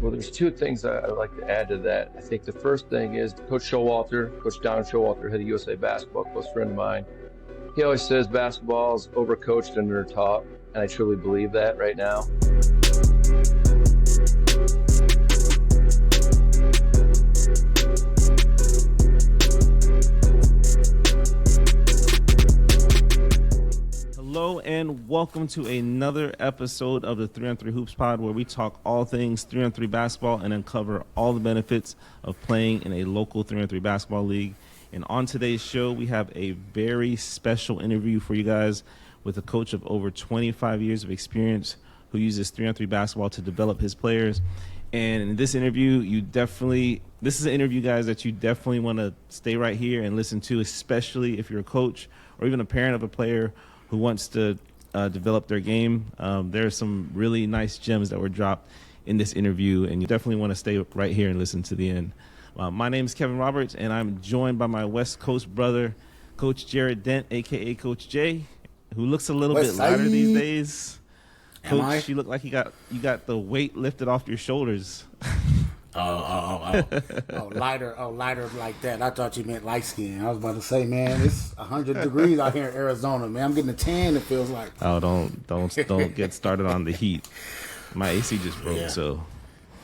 Well, there's two things I'd like to add to that. I think the first thing is Coach Don Showalter, head of USA Basketball, close friend of mine. He always says basketball is overcoached and undertaught, and I truly believe that right now. Hello and welcome to another episode of the 3-on-3 Hoops Pod, where we talk all things 3-on-3 basketball and uncover all the benefits of playing in a local 3-on-3 basketball league. And on today's show, we have a very special interview for you guys with a coach of over 25 years of experience who uses 3-on-3 basketball to develop his players. And in this interview, this is an interview, guys, that you definitely want to stay right here and listen to, especially if you're a coach or even a parent of a player who wants to develop their game. There are some really nice gems that were dropped in this interview, and you definitely want to stay right here and listen to the end. My name is Kevin Roberts, and I'm joined by my West Coast brother, Coach Jared Dent, a.k.a. Coach J, who looks a little bit lighter these days. Coach, you look like you got the weight lifted off your shoulders. Lighter like that. I thought you meant light skin. I was about to say, man, it's 100 degrees out here in Arizona, man. I'm getting a tan, it feels like. Oh, don't get started on the heat. My AC just broke, so.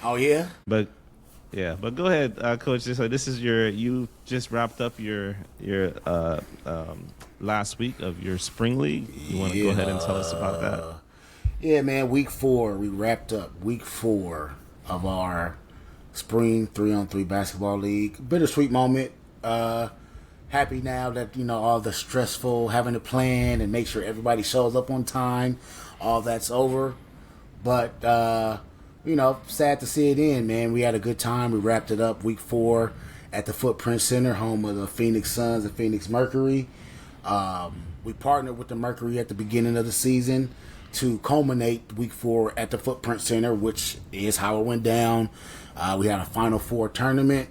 Oh, yeah? But go ahead, Coach. So this is you just wrapped up your last week of your spring league. You want to go ahead and tell us about that? Yeah, man, week 4, we wrapped up week 4 of our spring 3-on-3 basketball league. Bittersweet moment. Happy now that, all the stressful having to plan and make sure everybody shows up on time, all that's over. But, sad to see it end, man. We had a good time. We wrapped it up week 4 at the Footprint Center, home of the Phoenix Suns and Phoenix Mercury. We partnered with the Mercury at the beginning of the season to culminate week 4 at the Footprint Center, which is how it went down. We had a Final Four tournament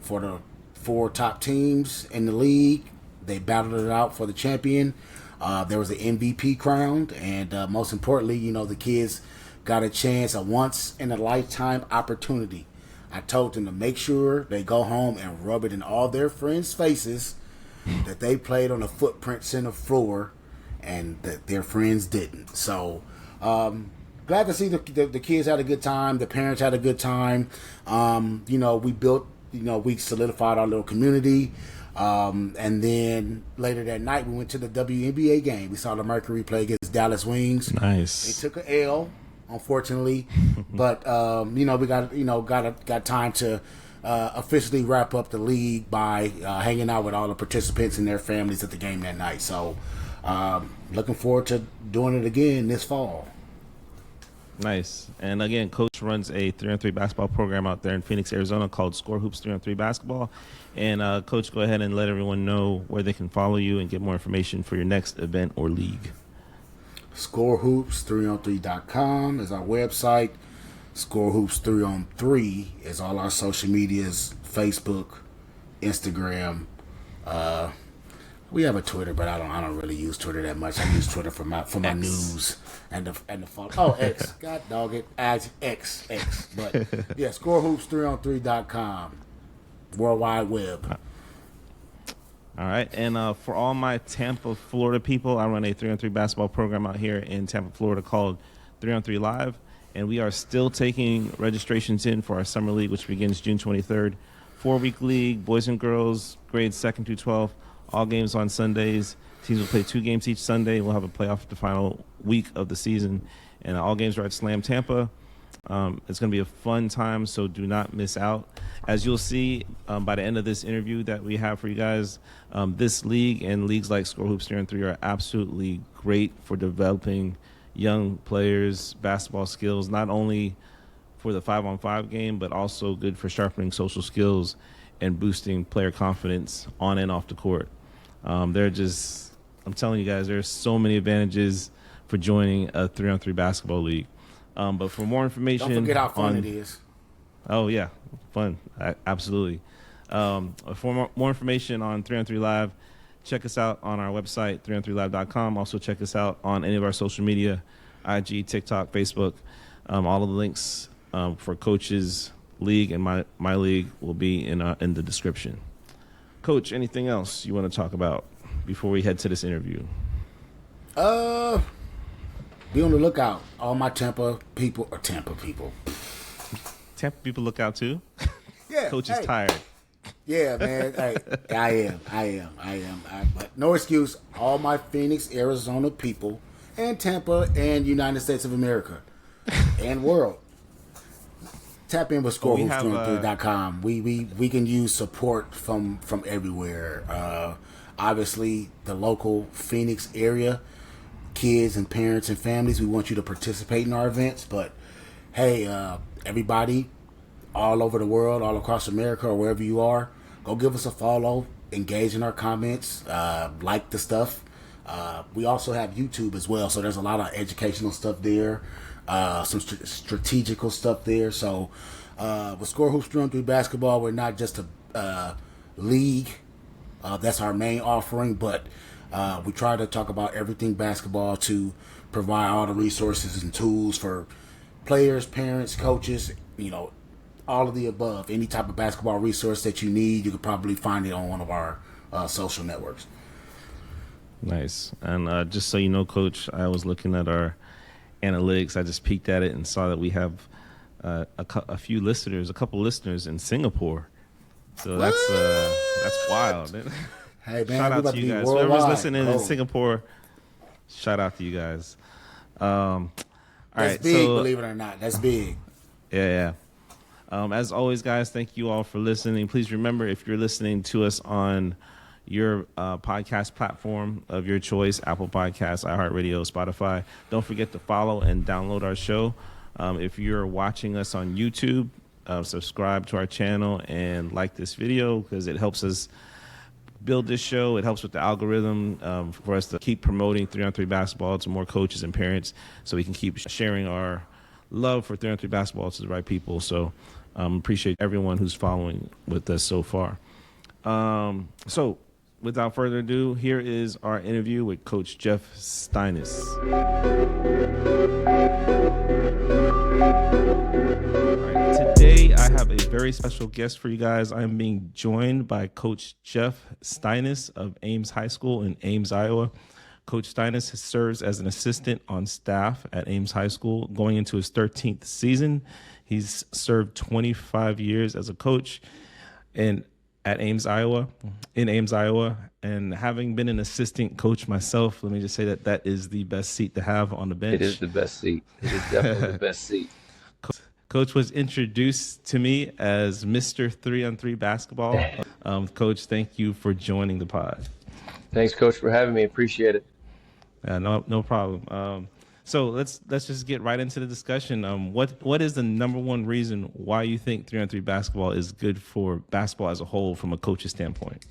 for the 4 top teams in the league. They battled it out for the champion. There was an MVP crowned, and most importantly, the kids got a chance, a once-in-a-lifetime opportunity. I told them to make sure they go home and rub it in all their friends' faces that they played on the Footprint Center floor and that their friends didn't. So, glad to see the kids had a good time. The parents had a good time. We built, we solidified our little community. And then later that night, we went to the WNBA game. We saw the Mercury play against Dallas Wings. Nice. They took an L, unfortunately, but we got time to officially wrap up the league by hanging out with all the participants and their families at the game that night. So, looking forward to doing it again this fall. Nice. And again, Coach runs a 3-on-3 basketball program out there in Phoenix, Arizona called Score Hoops 3-on-3 Basketball. And Coach, go ahead and let everyone know where they can follow you and get more information for your next event or league. ScoreHoops3on3.com is our website. ScoreHoops3on3 is all our social medias, Facebook, Instagram. We have a Twitter, but I don't really use Twitter that much. I use Twitter for my news and the follow. Oh, X. God dog it. X. But yeah, ScoreHoops3on3.com. World Wide Web. All right. And for all my Tampa, Florida people, I run a 3-on-3 basketball program out here in Tampa, Florida called 3-on-3 Live. And we are still taking registrations in for our summer league, which begins June 23rd. 4-week league, boys and girls, grades 2nd through 12th. All games on Sundays. Teams will play 2 games each Sunday. We'll have a playoff the final week of the season. And all games are at Slam Tampa. It's going to be a fun time, so do not miss out. As you'll see by the end of this interview that we have for you guys, this league and leagues like Score Hoops 3-on-3 are absolutely great for developing young players' basketball skills, not only for the 5-on-5 game, but also good for sharpening social skills and boosting player confidence on and off the court. I'm telling you guys, there's so many advantages for joining a 3-on-3 basketball league. But for more information, don't forget how fun it is. Oh yeah, fun, absolutely. For more information on 3-on-3 Live, check us out on our website 3on3live.com. Also check us out on any of our social media, IG, TikTok, Facebook. All of the links for Coach's league and my league will be in the description. Coach, anything else you want to talk about before we head to this interview? Be on the lookout. All my Tampa people. Tampa people look out too. Yeah, Coach is tired. Yeah, man. Hey, I am. But no excuse. All my Phoenix, Arizona people, and Tampa, and United States of America, and world. Tap in with scorehoops3on3.com. We can use support from everywhere. Obviously, the local Phoenix area, kids and parents and families, we want you to participate in our events. But hey, everybody, all over the world, all across America, or wherever you are, go give us a follow, engage in our comments, like the stuff. We also have YouTube as well, so there's a lot of educational stuff there, some strategical stuff there. So with Score Hoops 3-on-3 basketball, we're not just a league. That's our main offering, but we try to talk about everything basketball to provide all the resources and tools for players, parents, coaches, all of the above. Any type of basketball resource that you need, you could probably find it on one of our social networks. Nice. And just so you know, Coach, I was looking at our analytics. I just peeked at it and saw that we have a couple listeners in Singapore. So that's wild. Hey, man, shout out to you guys. Whoever's listening in Singapore, shout out to you guys. All that's right, big, believe it or not. That's big. Yeah. As always, guys, thank you all for listening. Please remember, if you're listening to us on your podcast platform of your choice, Apple Podcasts, iHeartRadio, Spotify, don't forget to follow and download our show. If you're watching us on YouTube, subscribe to our channel and like this video because it helps us build this show. It helps with the algorithm for us to keep promoting 3-on-3 basketball to more coaches and parents so we can keep sharing our love for 3-on-3 basketball to the right people. So appreciate everyone who's following with us so far. So without further ado, here is our interview with Coach Jeff Steines. Today, I have a very special guest for you guys. I am being joined by Coach Jeff Steines of Ames High School in Ames, Iowa. Coach Steines serves as an assistant on staff at Ames High School, going into his 13th season. He's served 25 years as a coach at Ames, Iowa, and having been an assistant coach myself, let me just say that is the best seat to have on the bench. It is the best seat. It is definitely the best seat. Coach was introduced to me as Mr. 3-on-3 basketball. Coach, thank you for joining the pod. Thanks, Coach, for having me. Appreciate it. No problem. So let's just get right into the discussion. What is the number one reason why you think 3-on-3 basketball is good for basketball as a whole from a coach's standpoint?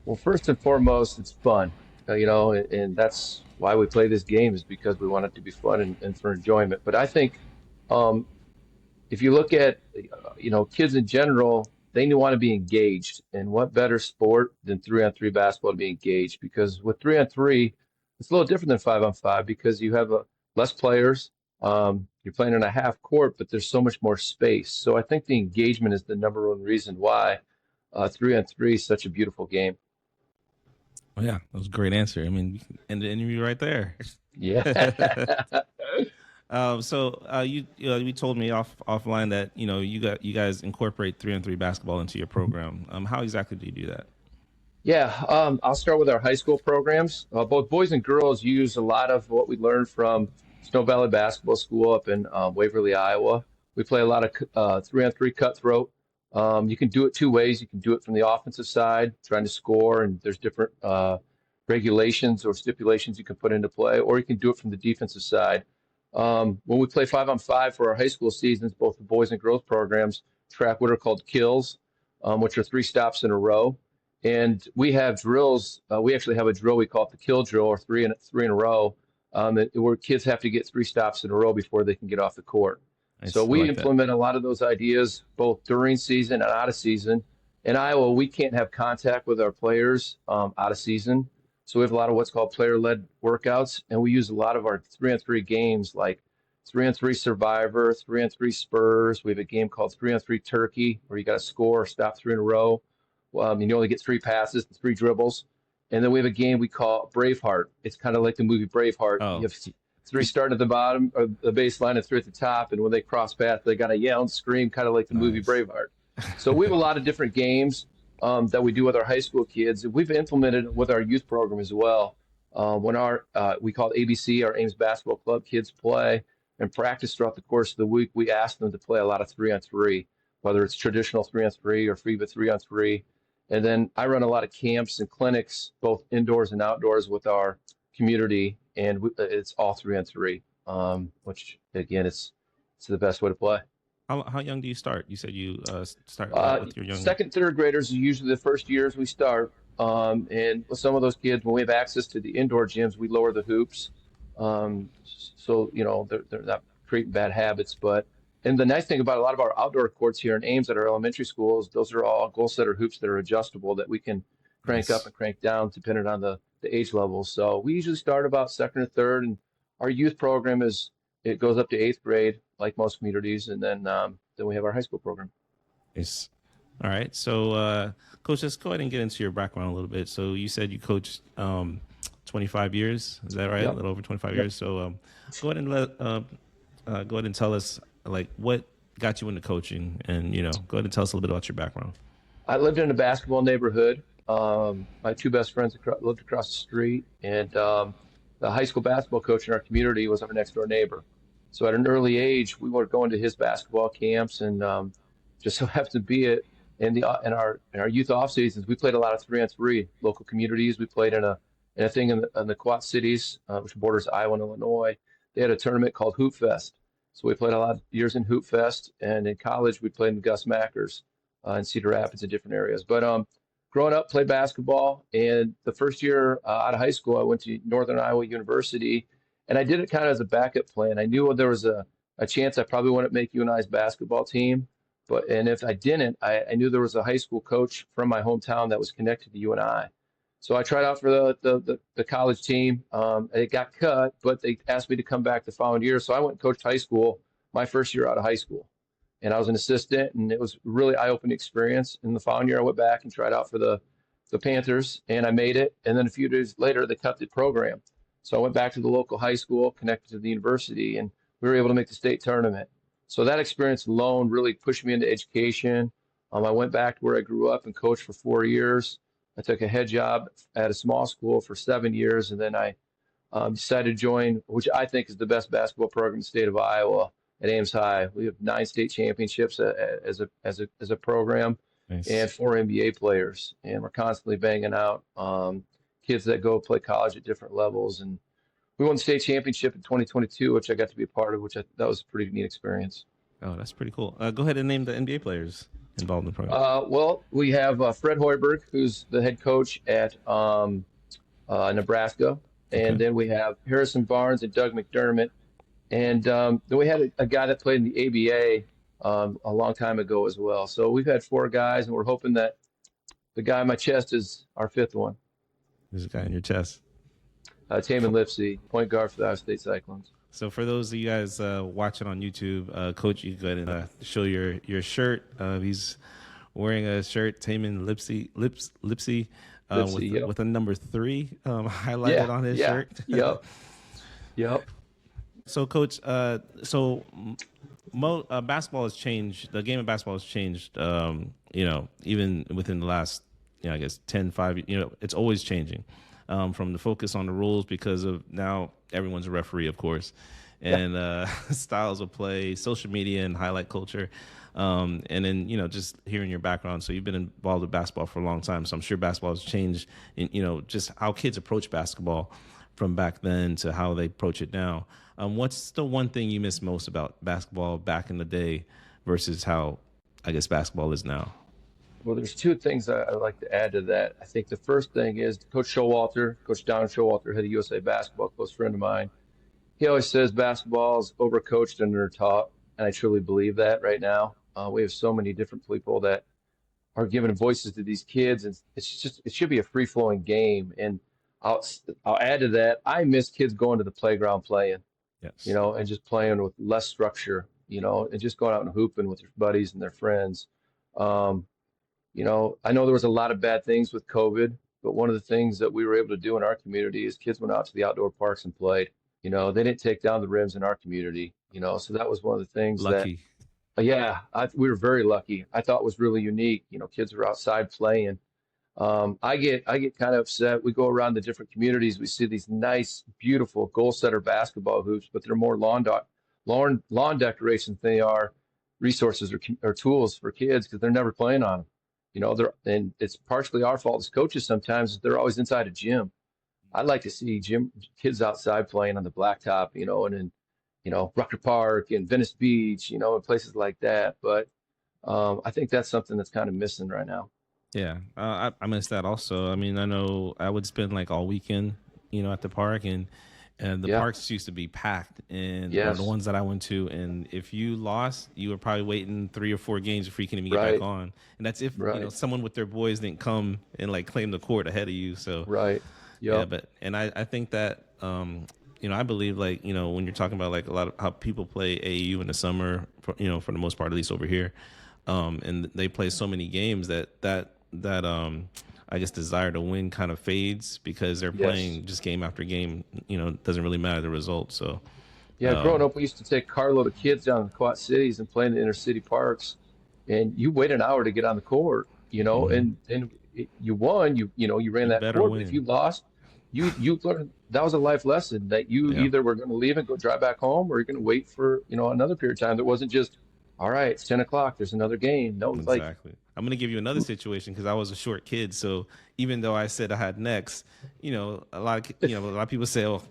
Well, first and foremost, it's fun, and that's why we play this game, is because we want it to be fun and for enjoyment. But I think if you look at, kids in general, they want to be engaged. And what better sport than 3-on-3 basketball to be engaged? Because with 3-on-3, it's a little different than 5-on-5 because you have less players. You're playing in a half court, but there's so much more space. So I think the engagement is the number one reason why 3-on-3 is such a beautiful game. Oh, yeah, that was a great answer. I mean, end the interview right there. Yeah. You told me offline that you guys incorporate 3-on-3 basketball into your program. How exactly do you do that? Yeah, I'll start with our high school programs. Both boys and girls use a lot of what we learned from Snow Valley Basketball School up in Waverly, Iowa. We play a lot of 3-on-3 cutthroat. You can do it two ways. You can do it from the offensive side, trying to score, and there's different regulations or stipulations you can put into play, or you can do it from the defensive side. When we play 5-on-5 for our high school seasons, both the boys and girls programs track what are called kills, which are 3 stops in a row. And we have drills. We actually have a drill we call it the kill drill, or three in a row, where kids have to get 3 stops in a row before they can get off the court. So we implement a lot of those ideas both during season and out of season. In Iowa, we can't have contact with our players out of season. So we have a lot of what's called player-led workouts, and we use a lot of our 3-on-3 games like 3-on-3 Survivor, 3-on-3 Spurs. We have a game called 3-on-3 Turkey, where you got to score or stop three in a row. And you only get three passes, three dribbles. And then we have a game we call Braveheart. It's kind of like the movie Braveheart. Oh. You have three starting at the bottom of the baseline and three at the top. And when they cross paths, they got to yell and scream, kind of like the movie Braveheart. So we have a lot of different games that we do with our high school kids. We've implemented with our youth program as well. When we call it ABC, our Ames Basketball Club kids play and practice throughout the course of the week, we ask them to play a lot of 3-on-3, whether it's traditional 3-on-3 or FIBA 3-on-3. And then I run a lot of camps and clinics, both indoors and outdoors, with our community, and it's all 3-on-3, which again, it's the best way to play. How young do you start? You said you start with your young. Second, third graders are usually the first years we start. And with some of those kids, when we have access to the indoor gyms, we lower the hoops. So, they're not creating bad habits. And the nice thing about a lot of our outdoor courts here in Ames at our elementary schools, those are all goal setter hoops that are adjustable that we can crank up and crank down depending on the age level. So we usually start about second or third, and our youth program it goes up to 8th grade, like most communities, and then we have our high school program. Yes. All right. So, Coach, let's go ahead and get into your background a little bit. So you said you coached 25 years. Is that right? Yep. A little over 25 years. So go ahead and tell us, like, what got you into coaching, and go ahead and tell us a little bit about your background. I lived in a basketball neighborhood. My two best friends lived across the street, and the high school basketball coach in our community was our next door neighbor. So at an early age, we were going to his basketball camps, and just so happened to be it in our youth off seasons. We played a lot of 3-on-3 local communities. We played in a thing in the Quad Cities, which borders Iowa and Illinois. They had a tournament called Hoop Fest. So we played a lot of years in Hoop Fest, and in college we played in Gus Mackers in Cedar Rapids and different areas. But growing up, played basketball, and the first year out of high school, I went to Northern Iowa University, and I did it kind of as a backup plan. I knew there was a chance I probably wouldn't make UNI's basketball team, and if I didn't, I knew there was a high school coach from my hometown that was connected to UNI. So I tried out for the college team. It got cut, but they asked me to come back the following year. So I went and coached high school my first year out of high school. And I was an assistant, and it was a really eye-opening experience. And the following year, I went back and tried out for the Panthers, and I made it. And then a few days later, they cut the program. So I went back to the local high school, connected to the university, and we were able to make the state tournament. So that experience alone really pushed me into education. I went back to where I grew up and coached for 4 years. I took a head job at a small school for 7 years, and then I decided to join, which I think is the best basketball program in the state of Iowa, at Ames High. We have 9 state championships as a program. Nice. And 4 NBA players, and we're constantly banging out kids that go play college at different levels. And we won the state championship in 2022, which I got to be a part of, that was a pretty neat experience. Oh, that's pretty cool. Go ahead and name the NBA players involved in the program. Well, we have Fred Hoiberg, who's the head coach at Nebraska. And then we have Harrison Barnes and Doug McDermott. And then we had a guy that played in the ABA a long time ago as well. So we've had 4 guys, and we're hoping that the guy on my chest is our 5th one. There's a guy in your chest. Taman Lipsey, point guard for the Iowa State Cyclones. So for those of you guys watching on YouTube, Coach, you go ahead and show your shirt. He's wearing a shirt, Taman Lipsey, with a number 3 highlighted on his shirt. Yep. So, Coach, basketball has changed. The game of basketball has changed. Even within the last, I guess 5. It's always changing. From the focus on the rules, because of now everyone's a referee, of course, and styles of play, social media, and highlight culture. And then, just hearing your background. So you've been involved with basketball for a long time. So I'm sure basketball has changed in, just how kids approach basketball from back then to how they approach it now. What's the one thing you miss most about basketball back in the day versus how, I guess, basketball is now? Well, there's 2 things I'd like to add to that. I think the first thing is Coach Don Showalter, head of USA Basketball, close friend of mine. He always says basketball is overcoached and undertaught, and I truly believe that right now. We have so many different people that are giving voices to these kids, and it should be a free-flowing game. And I'll add to that, I miss kids going to the playground playing. Yes. and just playing with less structure, and just going out and hooping with your buddies and their friends. Um, I know there was a lot of bad things with COVID, but one of the things that we were able to do in our community is kids went out to the outdoor parks and played. They didn't take down the rims in our community, so that was one of the things that, Lucky. yeah, we were very lucky. I thought was really unique. Kids were outside playing. I get kind of upset. We go around the different communities. We see these nice, beautiful goal setter basketball hoops, but they're more lawn decorations than they are resources or tools for kids because they're never playing on them. And it's partially our fault as coaches sometimes. They're always inside a gym. I'd like to see kids outside playing on the blacktop, and in Rucker Park and Venice Beach, and places like that. But I think that's something that's kind of missing right now. Yeah, I miss that also. I mean, I know I would spend like all weekend, at the park, and the Yeah. parks used to be packed, and or Yes. the ones that I went to, and if you lost, you were probably waiting 3 or 4 games before you can even get Right. back on, and that's if Right. someone with their boys didn't come and like claim the court ahead of you. So Right. yeah, Yep. but and I think that I believe like when you're talking about like a lot of how people play AAU in the summer, for the most part, at least over here, and they play so many games that I guess desire to win kind of fades because they're Yes. playing just game after game. It doesn't really matter the result. So Yeah, growing up, we used to take carload of kids down to the Quad Cities and play in the inner city parks, and you wait an hour to get on the court, and you won, you ran you that better court. But if you win. lost, you learned that was a life lesson that you Yeah, either were going to leave and go drive back home, or you're going to wait for another period of time. That wasn't just, all right, it's 10 o'clock, there's another game. No, it's like, exactly. I'm gonna give you another situation because I was a short kid. So even though I said I had next, a lot of people say, "Oh,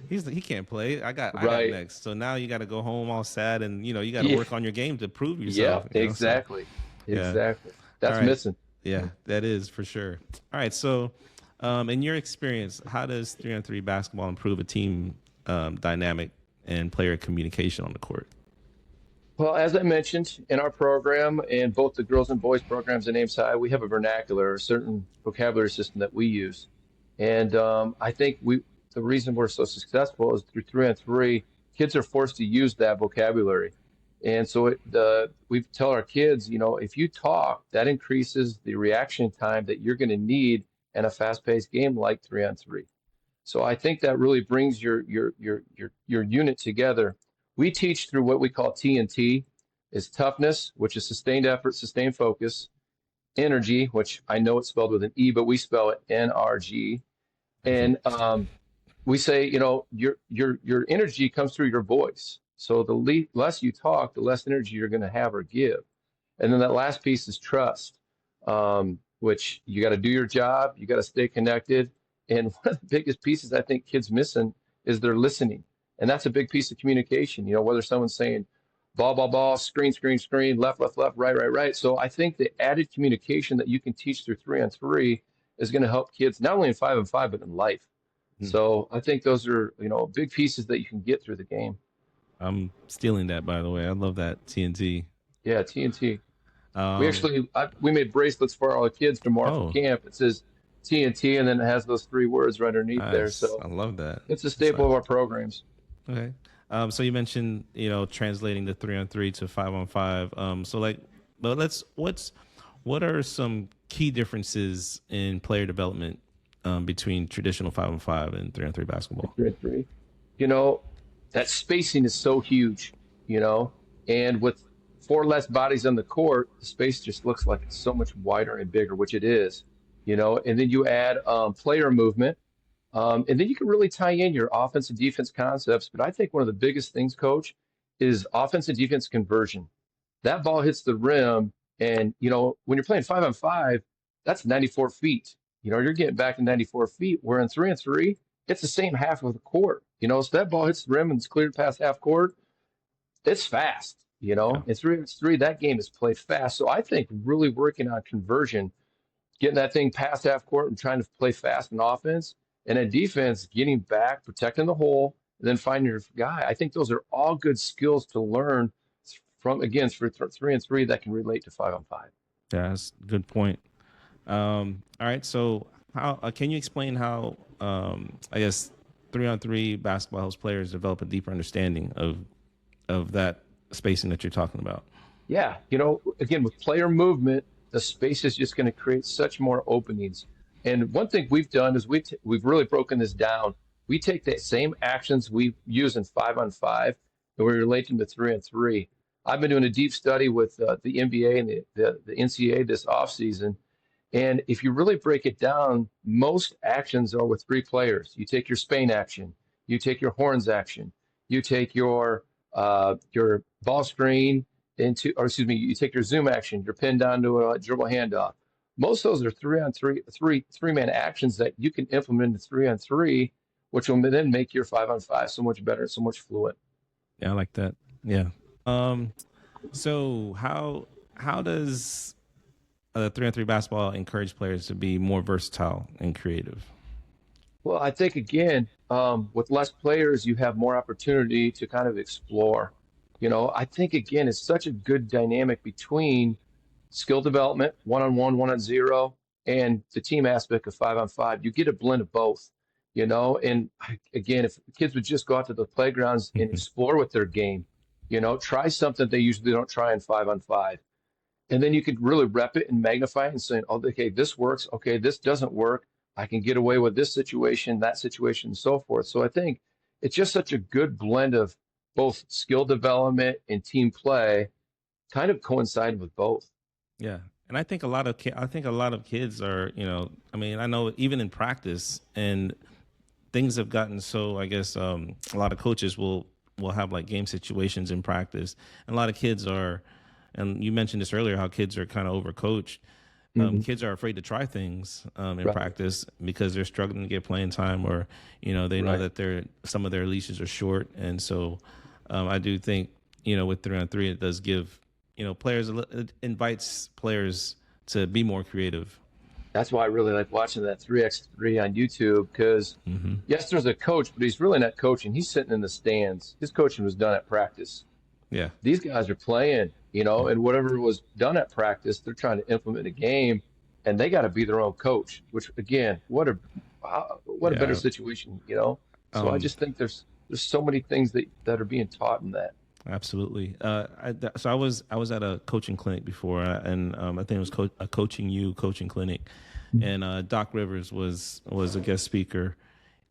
he can't play. I got right, next." So now you got to go home all sad, and you got to yeah, work on your game to prove yeah, yourself. So exactly, yeah. exactly. All That's right. missing. Yeah, that is for sure. All right. So, in your experience, how does 3-on-3 basketball improve a team dynamic and player communication on the court? Well, as I mentioned in our program, and both the girls and boys programs in Ames High, we have a vernacular, a certain vocabulary system that we use. And I think the reason we're so successful is through 3-on-3, kids are forced to use that vocabulary. And so we tell our kids, if you talk, that increases the reaction time that you're going to need in a fast-paced game like 3-on-3. So I think that really brings your unit together. We teach through what we call TNT, is toughness, which is sustained effort, sustained focus, energy, which I know it's spelled with an E, but we spell it NRG. And we say, your energy comes through your voice. So the less you talk, the less energy you're going to have or give. And then that last piece is trust, which you got to do your job, you got to stay connected. And one of the biggest pieces I think kids missing is they're listening. And that's a big piece of communication, whether someone's saying ball, ball, ball, screen, screen, screen, left, left, left, right, right, right. So I think the added communication that you can teach through 3-on-3 is going to help kids not only in 5-on-5, but in life. Hmm. So I think those are, big pieces that you can get through the game. I'm stealing that, by the way. I love that TNT. Yeah, TNT. We Um, actually we made bracelets for all the kids tomorrow for oh, camp. It says TNT, and then it has those three words right underneath there. nice. So I love that. it's a That's staple of nice. our programs. Okay. So you mentioned, translating the 3-on-3 to 5-on-5. So like, but what are some key differences in player development between traditional 5-on-5 and 3-on-3 basketball? 3-on-3. You know, that spacing is so huge, and with four less bodies on the court, the space just looks like it's so much wider and bigger, which it is, and then you add player movement. And then you can really tie in your offense and defense concepts. But I think one of the biggest things, coach, is offense and defense conversion. That ball hits the rim, and when you're playing 5-on-5, that's 94 feet. You're getting back to 94 feet. Where in 3-on-3, it's the same half of the court. So that ball hits the rim and it's cleared past half court. It's fast. Yeah. In 3-on-3, that game is played fast. So I think really working on conversion, getting that thing past half court and trying to play fast in offense, and in defense, getting back, protecting the hole, and then finding your guy. I think those are all good skills to learn from, again, for 3-on-3 that can relate to 5-on-5. Yeah, that's a good point. All right. So how can you explain how, I guess, 3-on-3 basketball helps players develop a deeper understanding of that spacing that you're talking about. Yeah, again, with player movement, the space is just going to create such more openings. And one thing we've done is we've really broken this down. We take the same actions we use in 5-on-5 and we relate them to 3-on-3. I've been doing a deep study with the NBA and the NCAA this offseason. And if you really break it down, most actions are with three players. You take your Spain action, you take your horns action, you take your ball screen you take your zoom action, your pin down to a dribble handoff. Most of those are three-man actions that you can implement into 3-on-3, which will then make your 5-on-5 so much better, so much fluent. Yeah, I like that. Yeah. So how does 3-on-3 basketball encourage players to be more versatile and creative? Well, I think again, with less players, you have more opportunity to kind of explore. I think again, it's such a good dynamic between skill development, 1-on-1, 1-on-0, and the team aspect of 5-on-5. You get a blend of both. And again, if kids would just go out to the playgrounds and explore with their game, try something they usually don't try in 5-on-5. And then you could really rep it and magnify it and say, oh, okay, this works. Okay, this doesn't work. I can get away with this situation, that situation, and so forth. So I think it's just such a good blend of both skill development and team play kind of coincide with both. Yeah. And I think a lot of kids are, I know even in practice and things have gotten so, I guess, a lot of coaches will have like game situations in practice. And a lot of kids are, and you mentioned this earlier, how kids are kind of overcoached. Kids are afraid to try things in practice because they're struggling to get playing time, or they know that some of their leashes are short, and so I do think with 3-on-3 it does give players, it invites players to be more creative. That's why I really like watching that 3x3 on YouTube because yes, there's a coach, but he's really not coaching. He's sitting in the stands. His coaching was done at practice. Yeah, these guys are playing. And whatever was done at practice, they're trying to implement a game, and they got to be their own coach. Which again, what a better situation, So I just think there's so many things that are being taught in that. Absolutely. So I was at a coaching clinic before, and I think it was a coaching clinic, and Doc Rivers was a guest speaker,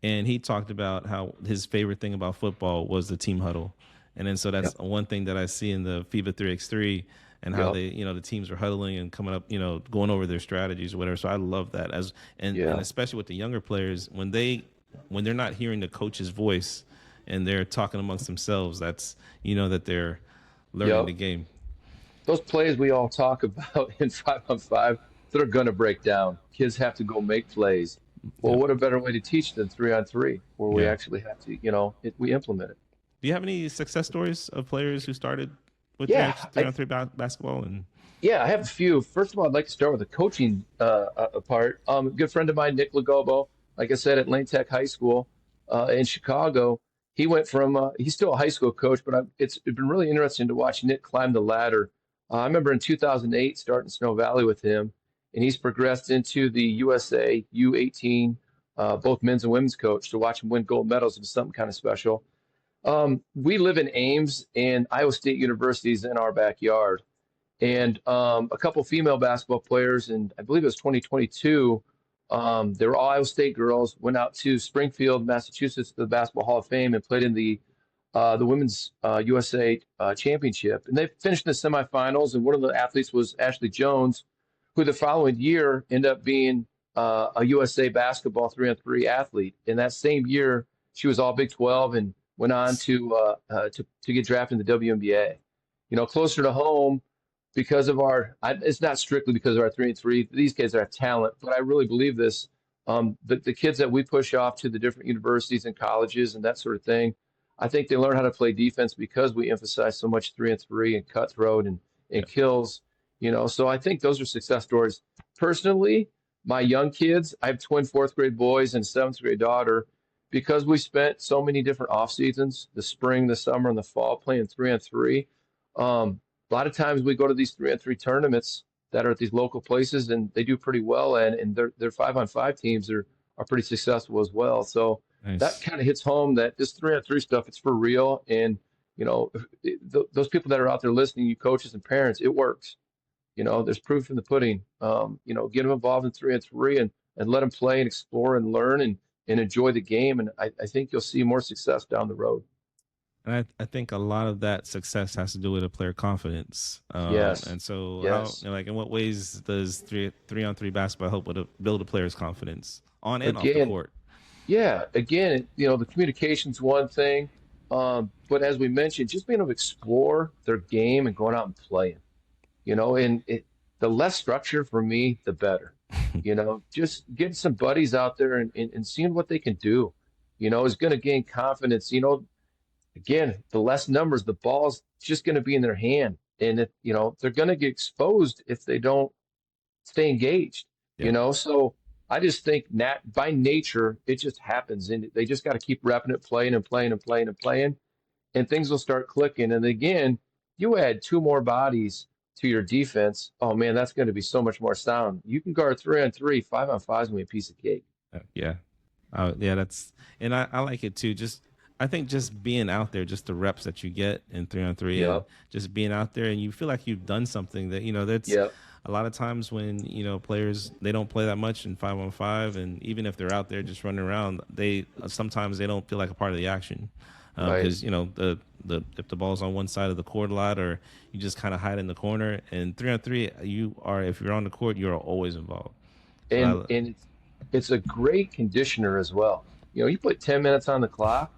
and he talked about how his favorite thing about football was the team huddle. And then so that's one thing that I see in the FIBA 3x3 and how they, the teams are huddling and coming up, going over their strategies or whatever. So I love that and especially with the younger players, when they're not hearing the coach's voice and they're talking amongst themselves, that's, that they're learning the game. Those plays we all talk about in 5-on-5, they're going to break down. Kids have to go make plays. Well, what a better way to teach than 3-on-3 where we actually have to, we implement it. Do you have any success stories of players who started with 3-on-3 basketball? Yeah, I have a few. First of all, I'd like to start with the coaching part. A good friend of mine, Nick Lagobo, like I said, at Lane Tech High School in Chicago. He went from, he's still a high school coach, but it's been really interesting to watch Nick climb the ladder. I remember in 2008 starting Snow Valley with him, and he's progressed into the USA U18, both men's and women's coach. To watch him win gold medals is something kind of special. We live in Ames, and Iowa State University is in our backyard. And a couple female basketball players, and I believe it was 2022, they were all Iowa State girls, went out to Springfield, Massachusetts, to the Basketball Hall of Fame, and played in the Women's USA Championship. And they finished in the semifinals, and one of the athletes was Ashley Jones, who the following year ended up being a USA basketball 3-on-3 athlete. In that same year, she was all Big 12 and went on to get drafted in the WNBA. Closer to home, because of it's not strictly because of our 3-on-3. These kids have talent, but I really believe this. The kids that we push off to the different universities and colleges and that sort of thing, I think they learn how to play defense because we emphasize so much 3-on-3 and cutthroat and kills. So I think those are success stories. Personally, my young kids, I have twin 4th grade boys and 7th grade daughter. Because we spent so many different off seasons, the spring, the summer, and the fall, playing 3-on-3, a lot of times we go to these 3-on-3 tournaments that are at these local places, and they do pretty well. And their 5-on-5 teams are pretty successful as well. So that Nice. kind of hits home that this 3-on-3 stuff, it's for real. And, those people that are out there listening, you coaches and parents, it works. There's proof in the pudding. Get them involved in 3-on-3 and let them play and explore and learn and enjoy the game. And I think you'll see more success down the road. And I think a lot of that success has to do with a player confidence. Yes. And so Yes. in what ways does three on three basketball help with build a player's confidence on and off the Again, court? yeah, again, the communication's one thing. But as we mentioned, just being able to explore their game and going out and playing, and the less structure for me, the better. Just getting some buddies out there and seeing what they can do, is going to gain confidence. Again, the less numbers, the ball's just going to be in their hand. And they're going to get exposed if they don't stay engaged, Yeah. So I just think by nature, it just happens. And they just got to keep repping it, playing and playing and playing and playing, and things will start clicking. And again, you add two more bodies to your defense. Oh man, that's going to be so much more sound. You can guard 3-on-3, 5-on-5 is going to be a piece of cake. Yeah. Yeah, and I like it too. I think just being out there, just the reps that you get in 3-on-3 and Yep. just being out there and you feel like you've done something that, that's Yep. a lot of times when, players, they don't play that much in 5-on-5. And even if they're out there just running around, sometimes they don't feel like a part of the action. Right. Because, if the ball's on one side of the court a lot, or you just kind of hide in the corner, and 3-on-3, if you're on the court, you're always involved. And it's a great conditioner as well. You put 10 minutes on the clock,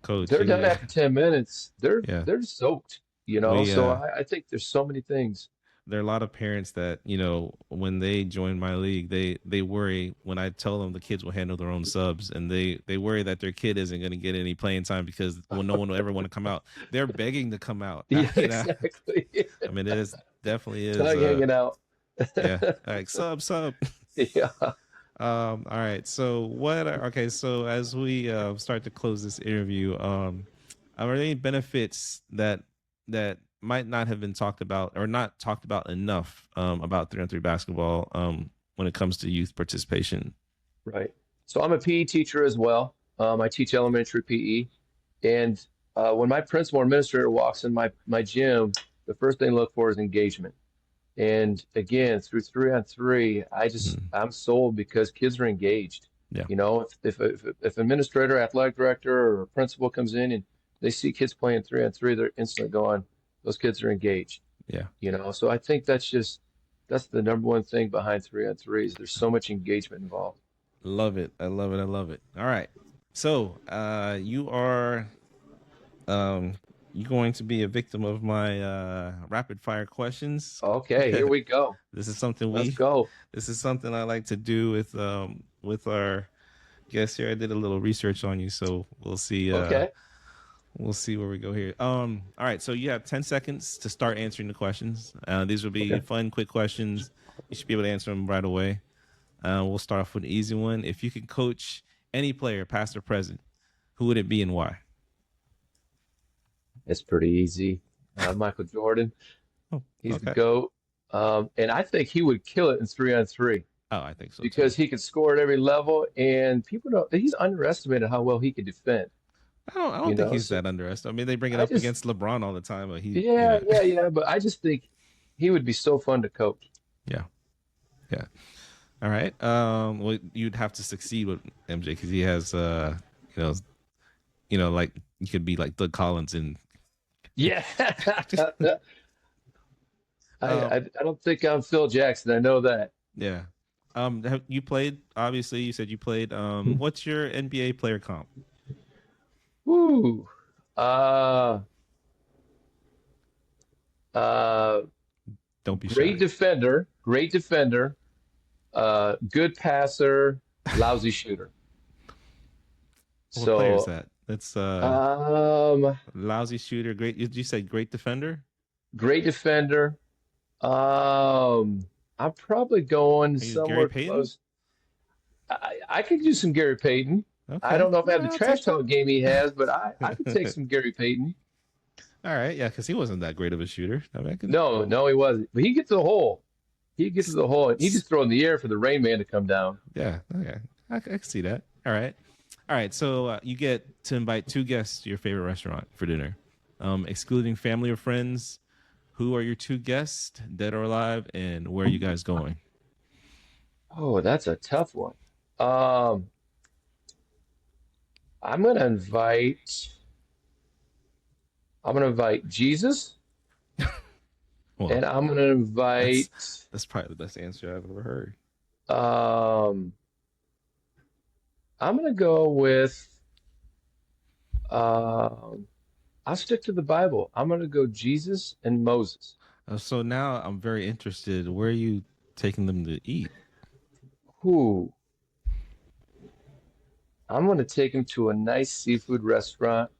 Coach, they're done after 10 minutes. They're Yeah. they're soaked, So I think there's so many things. there are a lot of parents that when they join my league, they worry when I tell them the kids will handle their own subs, and they worry that their kid isn't going to get any playing time because no one will ever want to come out. They're begging to come out. Yeah, exactly. I mean, it is definitely is. It's like hanging out. Yeah, like sub. Yeah. All right. So okay. So as we start to close this interview, are there any benefits that might not have been talked about or not talked about enough about 3-on-3 basketball when it comes to youth participation? Right. So I'm a PE teacher as well. I teach elementary PE, and when my principal or administrator walks in my gym, the first thing they look for is engagement. And again, through 3-on-3, I'm sold because kids are engaged. Yeah. If administrator, athletic director, or principal comes in and they see kids playing 3-on-3, they're instantly going, those kids are engaged. Yeah. So I think that's the number one thing behind 3-on-3 is there's so much engagement involved. Love it. I love it. All right. So you are you're going to be a victim of my rapid fire questions. Okay, here we go. This is something Let's go. This is something I like to do with our guests here. I did a little research on you, so we'll see. Okay. We'll see where we go here. All right. So you have 10 seconds to start answering the questions. These will be fun, quick questions. You should be able to answer them right away. We'll start off with an easy one. If you could coach any player, past or present, who would it be and why? It's pretty easy. Michael Jordan. Oh, He's the GOAT. And I think he would kill it in 3-on-3 Oh, I think so. because he could score at every level, and people don't. He's underestimated how well he can defend. I don't think he's that underestimated. I mean, they bring it up against LeBron all the time, but Yeah. But I just think he would be so fun to coach. Yeah. All right. Well, you'd have to succeed with MJ because he has, like you could be like Doug Collins and. Yeah. I don't think I'm Phil Jackson. I know that. Yeah. Have you played? Obviously, you said you played. What's your NBA player comp? Woo. Don't be Great shy. defender. Great defender. Good passer. Lousy shooter. What player is So, that? That's lousy shooter. Great. You said great defender. great defender. I'm probably going Are you somewhere Gary Payton? close. I could do some Gary Payton. Okay. I don't know if I have Yeah, the I'll trash take that. talk game he has, but I could take some Gary Payton. All right. Yeah, because he wasn't that great of a shooter. I mean, No, he wasn't. But he gets to the hole. He gets to the hole, and he just throw in the air for the Rain Man to come down. Yeah. Okay. I can see that. All right. All right, so you get to invite 2 guests to your favorite restaurant for dinner, excluding family or friends. Who are your 2 guests, dead or alive, and where are you guys going? Oh, that's a tough one. Um, I'm gonna invite. I'm gonna invite Jesus, Well, and I'm gonna that's invite. that's probably the best answer I've ever heard. Um, I'm gonna go with. Um, I'll stick to the Bible. I'm gonna go Jesus and Moses. So now I'm very interested. Where are you taking them to eat? Who? I'm gonna take him to a nice seafood restaurant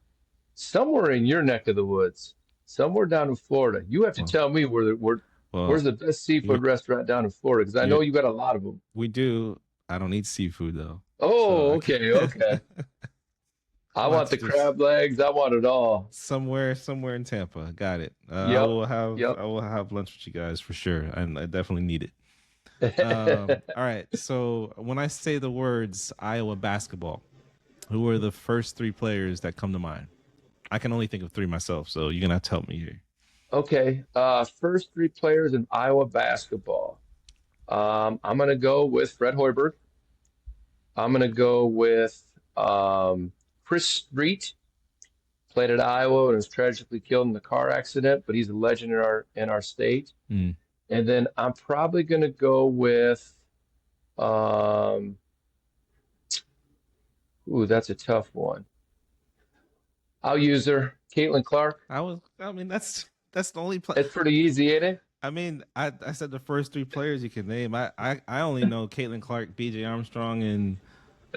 somewhere in your neck of the woods, somewhere down in Florida. You have to Well, tell me well, where's the best you seafood restaurant down in Florida because I know you you got a lot of them. we do. I don't eat seafood though, so Oh, I okay, can. okay. I I'll have want to the just crab legs. I want it all. somewhere in Tampa. Got it. I Yep, will have yep. I will have lunch with you guys for sure, and I definitely need it. All right. So when I say the words Iowa basketball, who are the first 3 players that come to mind? I can only think of 3 myself, so you're gonna have to help me here. Okay. First three players in Iowa basketball. I'm gonna go with Fred Hoiberg. I'm gonna go with Chris Street. Played at Iowa and was tragically killed in the car accident, but he's a legend in our state. Hmm. And then I'm probably gonna go with um, ooh, that's a tough one. I'll use her, Caitlin Clark. I mean, that's the only play. It's pretty easy, ain't it? I mean, I said the first 3 players you can name. I only know Caitlin Clark, B.J. Armstrong, and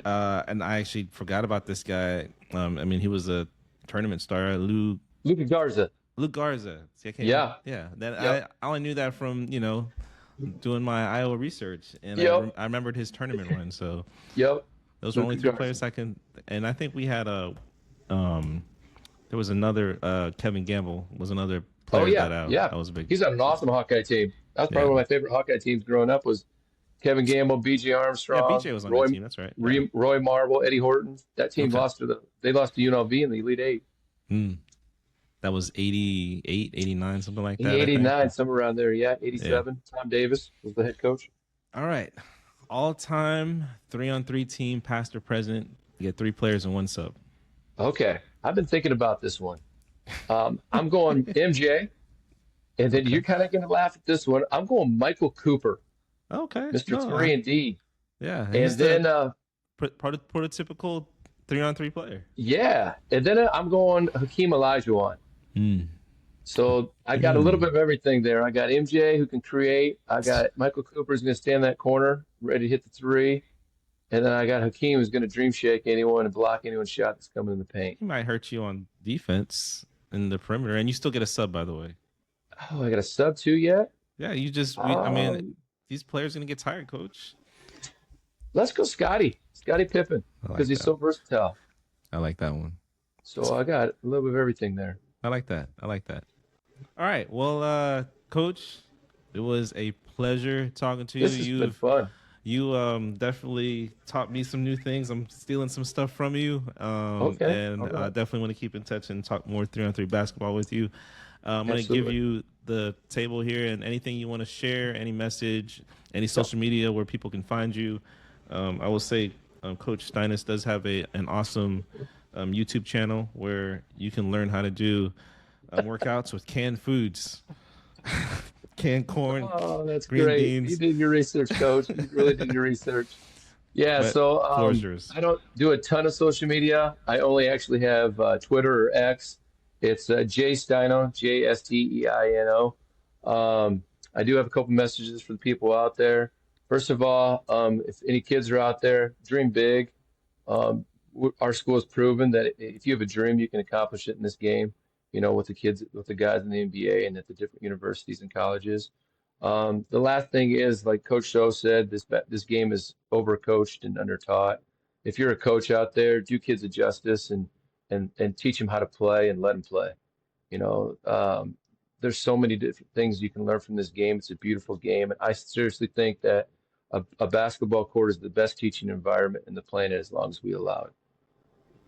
I actually forgot about this guy. I mean, he was a tournament star, Luka Garza. Luke Garza. See, I can't even, Yeah. yeah. Yep. I only knew that from doing my Iowa research, and Yep. I remembered his tournament run. So Yep. those were only Luka 3 Garza. players I can. And I think we had um, there was another Kevin Gamble was another Oh player yeah, that yeah. I was a big. He's on an awesome Hawkeye team. That's Yeah, probably one of my favorite Hawkeye teams growing up was Kevin Gamble, B.J. yeah. Armstrong, BJ was on that team. That's right. Yeah. Roy Marble, Eddie Horton. That team Okay. they lost to UNLV in the Elite Eight. Hmm. That was 88, 89, something like that, I think. 89, somewhere around there. Yeah, Yeah. 87. Tom Davis was the head coach. All right. All time 3-on-3 team, past or present. You get 3 players and 1 sub. Okay, I've been thinking about this one. I'm going MJ, and then Okay. you're kind of going to laugh at this one. I'm going Michael Cooper, Okay. Mr. No, 3 and D. yeah. He's And the then prototypical 3-on-3 player. yeah, and then I'm going Hakeem Olajuwon. Mm. So I got a little bit of everything there. I got MJ who can create. I got Michael Cooper who's going to stand in that corner, ready to hit the three. And then I got Hakeem who's going to dream shake anyone and block anyone's shot that's coming in the paint. He might hurt you on defense in the perimeter, and you still get a sub, by the way. Oh, I got a sub two yet? Yeah, I mean, Um, these players are going to get tired, coach. let's go Scotty Pippen, I because like he's that. so versatile. I like that one. So I got a little bit of everything there. I like that. I like that. All right. Well, coach, it was a pleasure talking to you. This has been fun. You definitely taught me some new things. I'm stealing some stuff from you, Okay. and All right. definitely want to keep in touch and talk more 3-on-3 basketball with you. I'm going to give Absolutely. you the table here, and anything you want to share, any message, any social media where people can find you. I will say, Coach Steines does have an awesome YouTube channel where you can learn how to do workouts with canned foods, canned corn, Oh, that's green great. You beans. did your research, coach. You really did your research. Yeah, But so floor is yours. I don't do a ton of social media. I only actually have Twitter or X. It's Jay Steino, Jsteino. I do have a couple messages for the people out there. First of all, if any kids are out there, dream big. Our school has proven that if you have a dream, you can accomplish it in this game. You know, with the kids, with the guys in the NBA and at the different universities and colleges. The last thing is, like Coach Show said, this game is overcoached and undertaught. If you're a coach out there, do kids a justice and teach them how to play and let them play. You know, there's so many different things you can learn from this game. It's a beautiful game, and I seriously think that a basketball court is the best teaching environment in the planet as long as we allow it.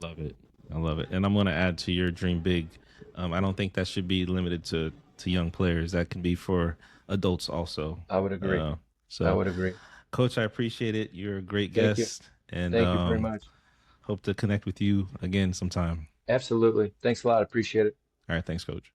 Love it. I love it. And I'm going to add to your dream big. I don't think that should be limited to young players. That can be for adults also. I would agree. I would agree. Coach, I appreciate it. You're a great Thank you. guest. And Thank you very much. hope to connect with you again sometime. Absolutely. Thanks a lot. I appreciate it. All right. Thanks, Coach.